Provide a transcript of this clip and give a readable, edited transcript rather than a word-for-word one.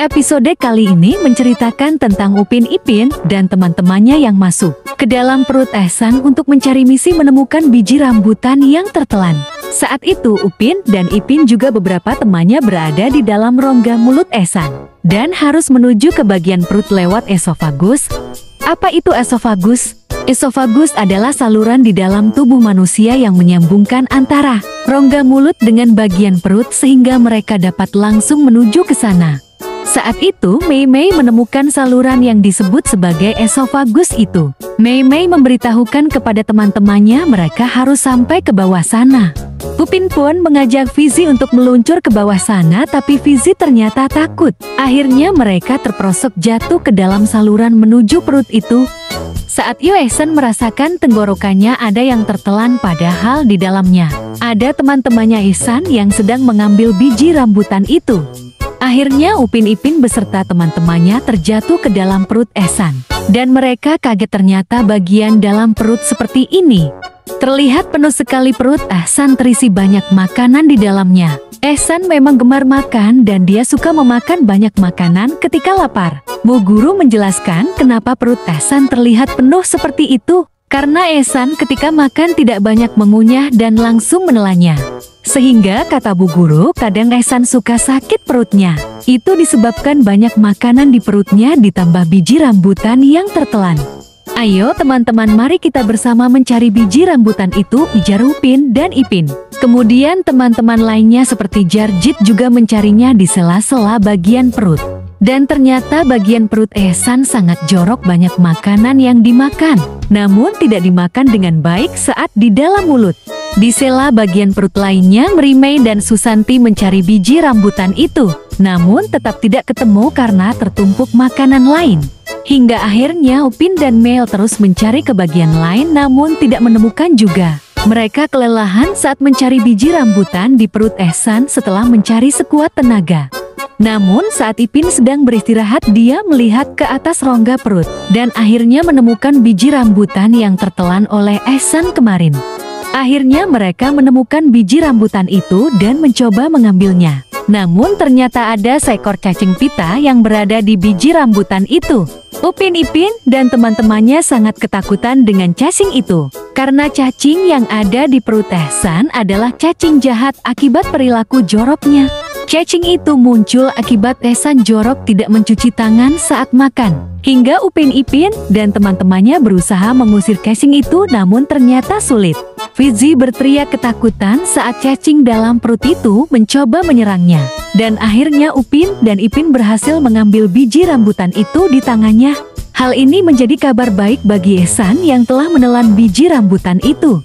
Episode kali ini menceritakan tentang Upin Ipin dan teman-temannya yang masuk ke dalam perut Ehsan untuk mencari misi menemukan biji rambutan yang tertelan. Saat itu Upin dan Ipin juga beberapa temannya berada di dalam rongga mulut Ehsan dan harus menuju ke bagian perut lewat esofagus. Apa itu esofagus? Esofagus adalah saluran di dalam tubuh manusia yang menyambungkan antara rongga mulut dengan bagian perut sehingga mereka dapat langsung menuju ke sana. Saat itu, Mei Mei menemukan saluran yang disebut sebagai esofagus itu. Mei Mei memberitahukan kepada teman-temannya mereka harus sampai ke bawah sana. Upin pun mengajak Fizi untuk meluncur ke bawah sana, tapi Fizi ternyata takut. Akhirnya mereka terperosok jatuh ke dalam saluran menuju perut itu. Saat Ehsan merasakan tenggorokannya ada yang tertelan padahal di dalamnya ada teman-temannya Ehsan yang sedang mengambil biji rambutan itu. Akhirnya Upin Ipin beserta teman-temannya terjatuh ke dalam perut Ehsan. Dan mereka kaget ternyata bagian dalam perut seperti ini. Terlihat penuh sekali perut Ehsan terisi banyak makanan di dalamnya. Ehsan memang gemar makan dan dia suka memakan banyak makanan ketika lapar. Mu Guru menjelaskan kenapa perut Ehsan terlihat penuh seperti itu. Karena Ehsan ketika makan tidak banyak mengunyah dan langsung menelannya. Sehingga kata Bu Guru kadang Ehsan suka sakit perutnya. Itu disebabkan banyak makanan di perutnya ditambah biji rambutan yang tertelan. Ayo teman-teman, mari kita bersama mencari biji rambutan itu, ujar Upin dan Ipin. Kemudian teman-teman lainnya seperti Jarjit juga mencarinya di sela-sela bagian perut. Dan ternyata bagian perut Ehsan sangat jorok, banyak makanan yang dimakan. Namun tidak dimakan dengan baik saat di dalam mulut. Di sela bagian perut lainnya, Mei dan Susanti mencari biji rambutan itu. Namun tetap tidak ketemu karena tertumpuk makanan lain. Hingga akhirnya Upin dan Mel terus mencari ke bagian lain namun tidak menemukan juga. Mereka kelelahan saat mencari biji rambutan di perut Ehsan setelah mencari sekuat tenaga. Namun saat Ipin sedang beristirahat, dia melihat ke atas rongga perut dan akhirnya menemukan biji rambutan yang tertelan oleh Ehsan kemarin. Akhirnya mereka menemukan biji rambutan itu dan mencoba mengambilnya. Namun ternyata ada seekor cacing pita yang berada di biji rambutan itu. Upin Ipin dan teman-temannya sangat ketakutan dengan cacing itu. Karena cacing yang ada di perut Ehsan adalah cacing jahat akibat perilaku joroknya. Cacing itu muncul akibat Ehsan jorok tidak mencuci tangan saat makan. Hingga Upin Ipin dan teman-temannya berusaha mengusir cacing itu namun ternyata sulit. Fizi berteriak ketakutan saat cacing dalam perut itu mencoba menyerangnya. Dan akhirnya Upin dan Ipin berhasil mengambil biji rambutan itu di tangannya. Hal ini menjadi kabar baik bagi Ehsan yang telah menelan biji rambutan itu.